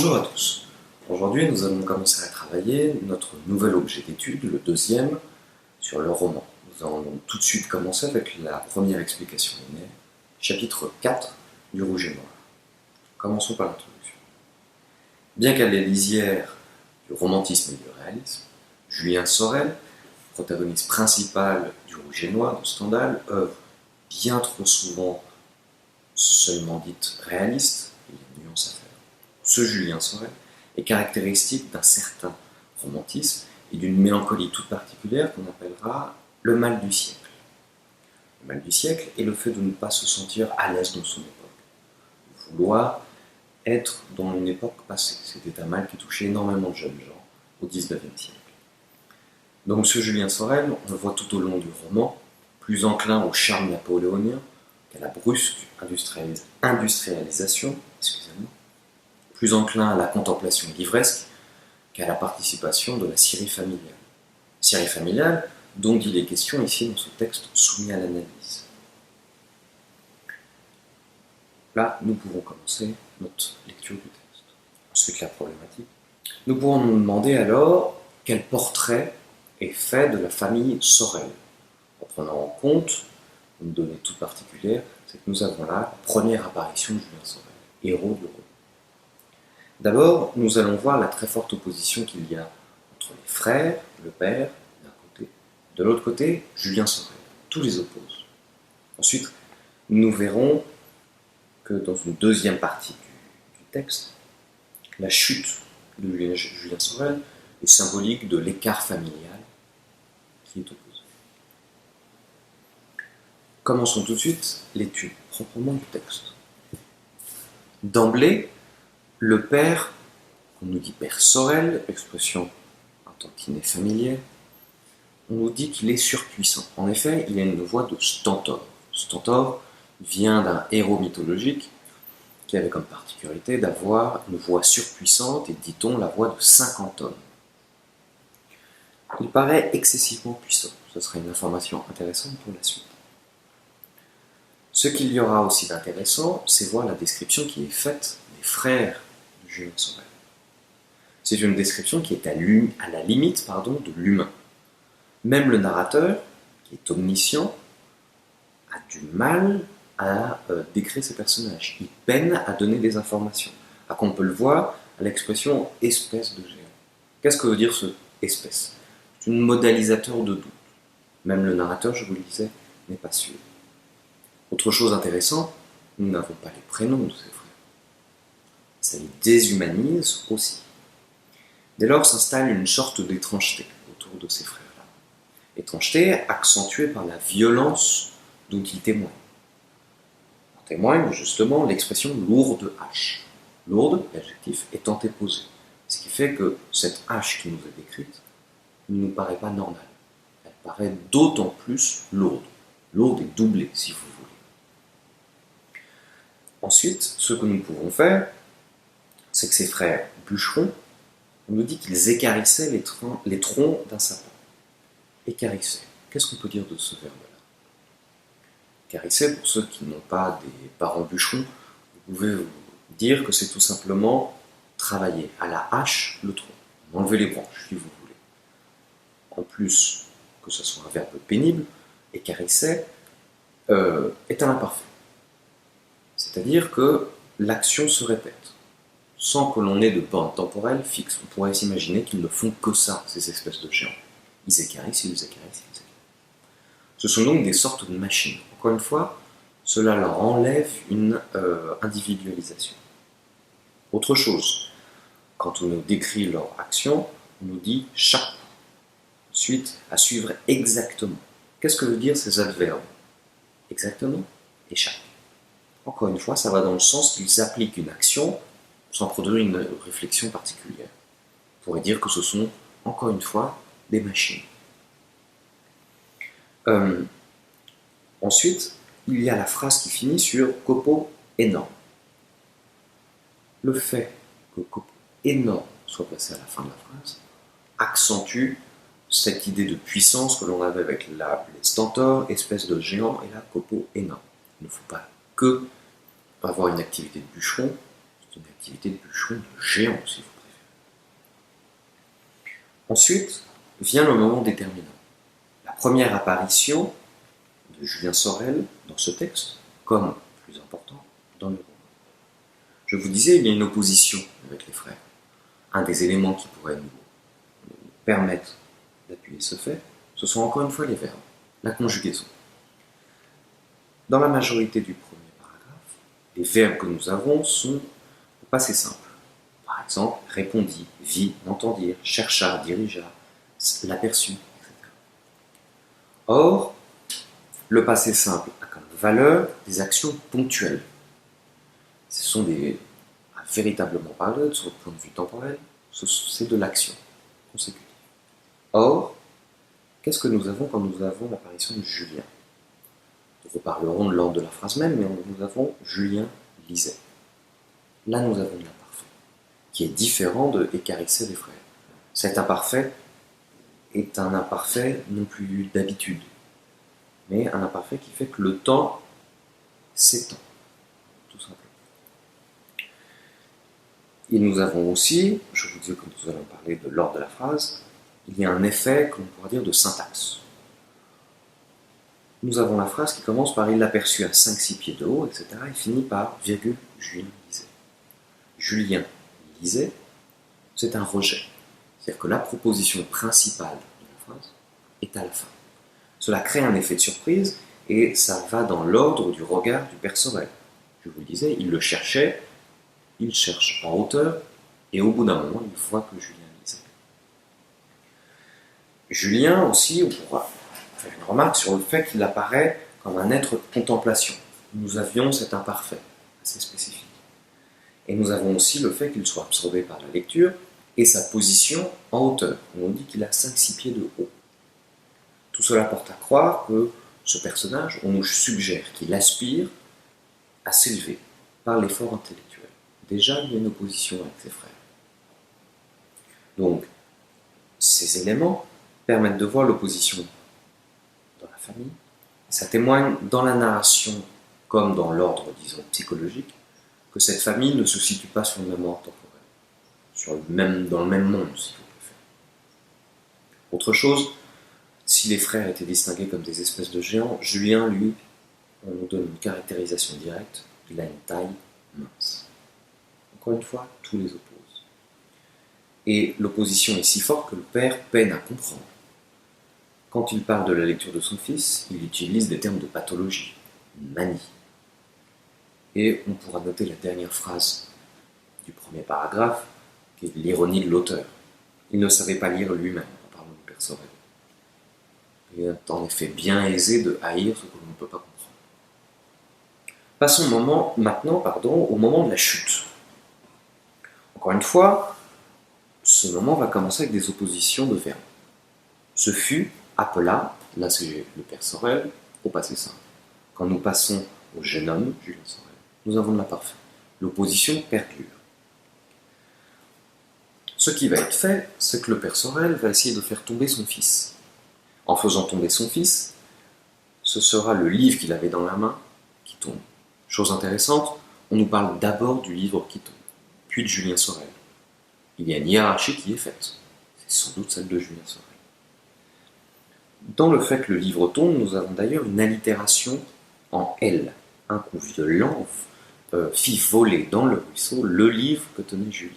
Bonjour à tous. Aujourd'hui, nous allons commencer à travailler notre nouvel objet d'étude, le deuxième, sur le roman. Nous allons donc tout de suite commencer avec la première explication linéaire, chapitre 4 du Rouge et Noir. Commençons par l'introduction. Bien qu'à la lisière du romantisme et du réalisme, Julien Sorel, protagoniste principal du Rouge et Noir de Stendhal, œuvre bien trop souvent seulement dite réaliste, il y a une nuance à faire. Ce Julien Sorel est caractéristique d'un certain romantisme et d'une mélancolie toute particulière qu'on appellera le mal du siècle. Le mal du siècle est le fait de ne pas se sentir à l'aise dans son époque, vouloir être dans une époque passée. C'était un mal qui touchait énormément de jeunes gens au XIXe siècle. Donc ce Julien Sorel, on le voit tout au long du roman, plus enclin au charme napoléonien qu'à la brusque industrialisation, plus enclin à la contemplation livresque qu'à la participation de la Syrie familiale. Syrie familiale dont il est question ici dans ce texte soumis à l'analyse. Là, nous pouvons commencer notre lecture du texte. Ensuite, la problématique. Nous pourrons nous demander alors quel portrait est fait de la famille Sorel, en prenant en compte une donnée toute particulière, c'est que nous avons là la première apparition de Julien Sorel, héros du roman. D'abord, nous allons voir la très forte opposition qu'il y a entre les frères, le père, d'un côté, de l'autre côté, Julien Sorel. Tous les opposent. Ensuite, nous verrons que dans une deuxième partie du texte, la chute de Julien Sorel est symbolique de l'écart familial qui est opposé. Commençons tout de suite l'étude proprement du texte. D'emblée, le père, on nous dit père Sorel, expression un tantinet familière, on nous dit qu'il est surpuissant. En effet, il a une voix de stentor. Stentor vient d'un héros mythologique qui avait comme particularité d'avoir une voix surpuissante et, dit-on, la voix de 50 hommes. Il paraît excessivement puissant. Ce sera une information intéressante pour la suite. Ce qu'il y aura aussi d'intéressant, c'est voir la description qui est faite des frères de Julien Sorel. C'est une description qui est à la limite de l'humain. Même le narrateur, qui est omniscient, a du mal à décrire ses personnages. Il peine à donner des informations. On peut le voir à l'expression « espèce de géant ». Qu'est-ce que veut dire ce « espèce » ? C'est un modalisateur de doute. Même le narrateur, je vous le disais, n'est pas sûr. Autre chose intéressante, nous n'avons pas les prénoms de ces frères. Ça les déshumanise aussi. Dès lors s'installe une sorte d'étrangeté autour de ces frères-là. Étrangeté accentuée par la violence dont ils témoignent. En témoigne justement l'expression lourde hache. Lourde, l'adjectif, étant éposé. Ce qui fait que cette hache qui nous est décrite ne nous paraît pas normale. Elle paraît d'autant plus lourde. Lourde et doublée, si vous voulez. Ensuite, ce que nous pouvons faire, c'est que ces frères bûcherons, on nous dit qu'ils écarissaient les troncs d'un sapin. Écarisser. Qu'est-ce qu'on peut dire de ce verbe-là ? Écarisser, pour ceux qui n'ont pas des parents bûcherons, vous pouvez vous dire que c'est tout simplement travailler à la hache le tronc, enlever les branches, si vous voulez. En plus que ce soit un verbe pénible, écarisser est un imparfait. C'est-à-dire que l'action se répète, sans que l'on ait de borne temporelle fixe. On pourrait s'imaginer qu'ils ne font que ça, ces espèces de géants. Ils écarissent, ils écarissent, ils écarissent. Ce sont donc des sortes de machines. Encore une fois, cela leur enlève une individualisation. Autre chose, quand on nous décrit leur action, on nous dit chaque. Ensuite, à suivre exactement. Qu'est-ce que veut dire ces adverbes ? Exactement et chaque. Encore une fois, ça va dans le sens qu'ils appliquent une action sans produire une réflexion particulière. On pourrait dire que ce sont, encore une fois, des machines. Ensuite, il y a la phrase qui finit sur « copeaux énorme ». Le fait que « copeaux énorme » soit placé à la fin de la phrase accentue cette idée de puissance que l'on avait avec les stentors, espèce de géants, et là, copeaux énorme. Il ne faut pas que avoir une activité de bûcheron, C'est une activité de bûcheron de géant, si vous préférez. Ensuite, vient le moment déterminant. La première apparition de Julien Sorel dans ce texte, comme, plus important, dans le roman. Je vous disais, il y a une opposition avec les frères. Un des éléments qui pourrait nous permettre d'appuyer ce fait, ce sont encore une fois les verbes, la conjugaison. Dans la majorité du premier paragraphe, les verbes que nous avons sont au passé simple. Par exemple, répondit, vit, entendirent, chercha, dirigea, l'aperçut, etc. Or, le passé simple a comme valeur des actions ponctuelles. Ce sont véritablement parlé, sur le point de vue temporel, c'est de l'action consécutive. Or, qu'est-ce que nous avons quand nous avons l'apparition de Julien? Nous reparlerons de l'ordre de la phrase même, mais nous avons Julien lisait. Là, nous avons l'imparfait, qui est différent de écarisser des frères. Cet imparfait est un imparfait non plus d'habitude, mais un imparfait qui fait que le temps s'étend, tout simplement. Et nous avons aussi, je vous dis que nous allons parler de l'ordre de la phrase, il y a un effet que l'on pourrait dire de syntaxe. Nous avons la phrase qui commence par « il l'aperçut à 5-6 pieds de haut », etc. et finit par « virgule, Julien lisait ». Julien lisait, c'est un rejet. C'est-à-dire que la proposition principale de la phrase est à la fin. Cela crée un effet de surprise et ça va dans l'ordre du regard du Père Sorel. Je vous le disais, il le cherchait, il cherche en hauteur et au bout d'un moment, il voit que Julien lisait. Julien aussi, on pourra faire une remarque sur le fait qu'il apparaît comme un être de contemplation. Nous avions cet imparfait assez spécifique. Et nous avons aussi le fait qu'il soit absorbé par la lecture et sa position en hauteur. On dit qu'il a 5-6 pieds de haut. Tout cela porte à croire que ce personnage, on nous suggère qu'il aspire à s'élever par l'effort intellectuel. Déjà, il y a une opposition avec ses frères. Donc, ces éléments permettent de voir l'opposition dans la famille. Ça témoigne dans la narration, comme dans l'ordre, disons, psychologique, que cette famille ne se situe pas sur le même ordre temporel, dans le même monde, si vous préférez. Autre chose, si les frères étaient distingués comme des espèces de géants, Julien, lui, on nous donne une caractérisation directe, il a une taille mince. Encore une fois, tous les opposent. Et l'opposition est si forte que le père peine à comprendre. Quand il parle de la lecture de son fils, il utilise des termes de pathologie, une manie. Et on pourra noter la dernière phrase du premier paragraphe, qui est l'ironie de l'auteur. Il ne savait pas lire lui-même, en parlant du Père Sorel. Il est en effet bien aisé de haïr ce que l'on ne peut pas comprendre. Passons maintenant au moment de la chute. Encore une fois, ce moment va commencer avec des oppositions de verbes. Ce fut, appela, là c'est le Père Sorel, au passé simple. Quand nous passons au jeune homme, Julien Sorel, nous avons de l'imparfait. L'opposition perdure. Ce qui va être fait, c'est que le Père Sorel va essayer de faire tomber son fils. En faisant tomber son fils, ce sera le livre qu'il avait dans la main qui tombe. Chose intéressante, on nous parle d'abord du livre qui tombe, puis de Julien Sorel. Il y a une hiérarchie qui est faite. C'est sans doute celle de Julien Sorel. Dans le fait que le livre tombe, nous avons d'ailleurs une allitération en L. Un coup violent fit voler dans le ruisseau le livre que tenait Julien.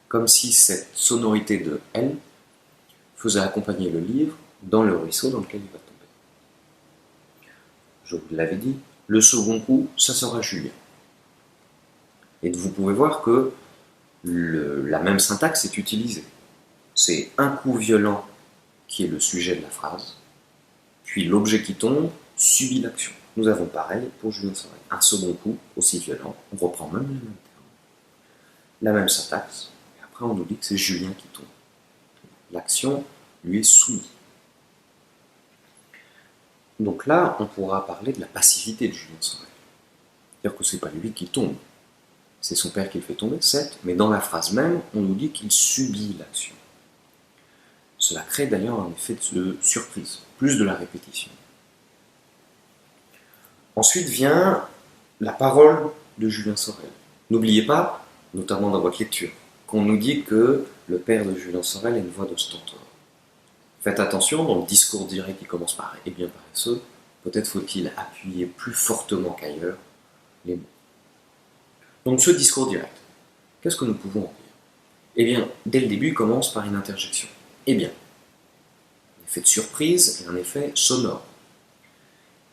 Comme si cette sonorité de L faisait accompagner le livre dans le ruisseau dans lequel il va tomber. Je vous l'avais dit, le second coup, ça sera Julien. Et vous pouvez voir que la même syntaxe est utilisée. C'est un coup violent qui est le sujet de la phrase, puis l'objet qui tombe subit l'action. Nous avons pareil pour Julien Sorel. Un second coup, aussi violent, on reprend même les mêmes termes. La même syntaxe, et après on nous dit que c'est Julien qui tombe. L'action lui est soumise. Donc là, on pourra parler de la passivité de Julien Sorel. C'est-à-dire que ce n'est pas lui qui tombe. C'est son père qui le fait tomber, certes, mais dans la phrase même, on nous dit qu'il subit l'action. Cela crée d'ailleurs un effet de surprise, plus de la répétition. Ensuite vient la parole de Julien Sorel. N'oubliez pas, notamment dans votre lecture, qu'on nous dit que le père de Julien Sorel a une voix de stentor. Faites attention, dans le discours direct qui commence par « eh bien paresseux », peut-être faut-il appuyer plus fortement qu'ailleurs les mots. Donc ce discours direct, qu'est-ce que nous pouvons en dire? Eh bien, dès le début, il commence par une interjection. Eh bien, un effet de surprise et un effet sonore.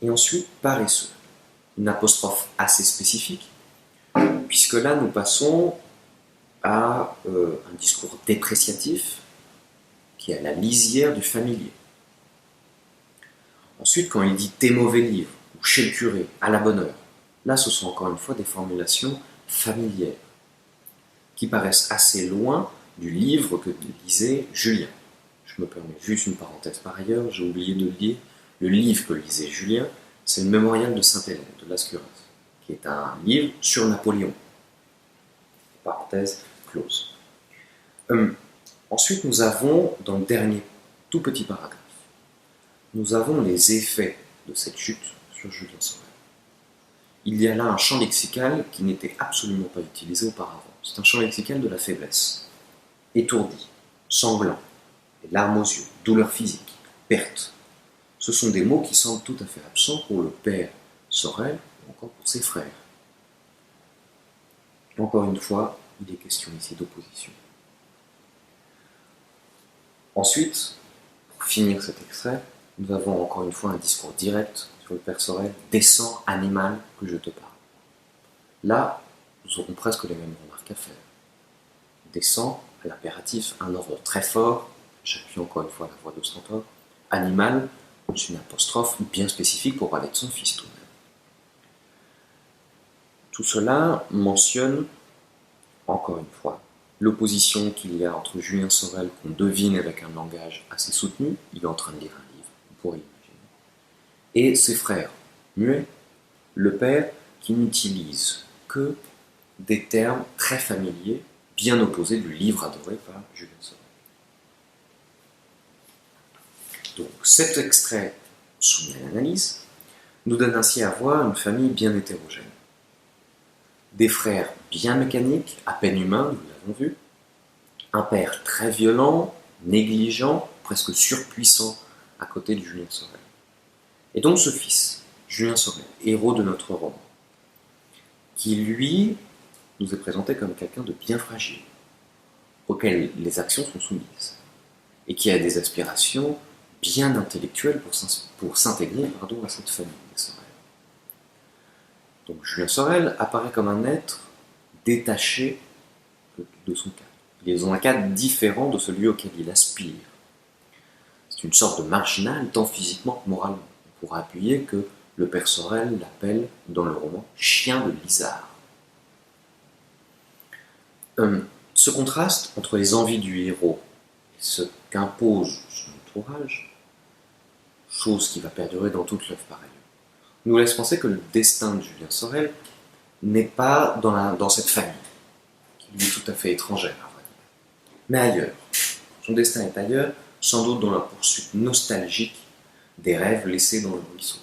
Et ensuite, paresseux, une apostrophe assez spécifique, puisque là, nous passons à un discours dépréciatif qui est à la lisière du familier. Ensuite, quand il dit « tes mauvais livres » ou « chez le curé »,« à la bonne heure », là, ce sont encore une fois des formulations familières qui paraissent assez loin du livre que lisait Julien. Je me permets juste une parenthèse par ailleurs, j'ai oublié de le dire, le livre que lisait Julien, c'est le Mémorial de Sainte-Hélène de Lascuras, qui est un livre sur Napoléon. Parenthèse close. Ensuite, nous avons, dans le dernier tout petit paragraphe, nous avons les effets de cette chute sur Julien Sorel. Il y a là un champ lexical qui n'était absolument pas utilisé auparavant. C'est un champ lexical de la faiblesse. Étourdi, sanglant, larmes aux yeux, douleur physique, perte. Ce sont des mots qui semblent tout à fait absents pour le père Sorel ou encore pour ses frères. Encore une fois, il est question ici d'opposition. Ensuite, pour finir cet extrait, nous avons encore une fois un discours direct sur le père Sorel. « Descends, animal, que je te parle ». Là, nous aurons presque les mêmes remarques à faire. Descends, à l'impératif, un ordre très fort, j'appuie encore une fois la voix de stentor. Animal, c'est une apostrophe bien spécifique pour parler de son fils tout de même. Tout cela mentionne, encore une fois, l'opposition qu'il y a entre Julien Sorel, qu'on devine avec un langage assez soutenu, il est en train de lire un livre, on pourrait imaginer, et ses frères, muets, le père qui n'utilise que des termes très familiers, bien opposés du livre adoré par Julien Sorel. Donc cet extrait soumis à l'analyse nous donne ainsi à voir une famille bien hétérogène. Des frères bien mécaniques, à peine humains, nous l'avons vu, un père très violent, négligent, presque surpuissant à côté de Julien Sorel. Et donc ce fils, Julien Sorel, héros de notre roman, qui lui nous est présenté comme quelqu'un de bien fragile, auquel les actions sont soumises, et qui a des aspirations bien intellectuelles pour s'intégrer à cette famille des Sorel. Donc Julien Sorel apparaît comme un être détaché de son cadre. Il est dans un cadre différent de celui auquel il aspire. C'est une sorte de marginal, tant physiquement que moralement. On pourra appuyer que le père Sorel l'appelle, dans le roman, « chien de Lisard ». Ce contraste entre les envies du héros et ce qu'impose son entourage, chose qui va perdurer dans toute l'œuvre par ailleurs, nous laisse penser que le destin de Julien Sorel n'est pas dans cette famille, qui lui est tout à fait étrangère, à vrai dire, mais ailleurs. Son destin est ailleurs, sans doute dans la poursuite nostalgique des rêves laissés dans le ruisseau.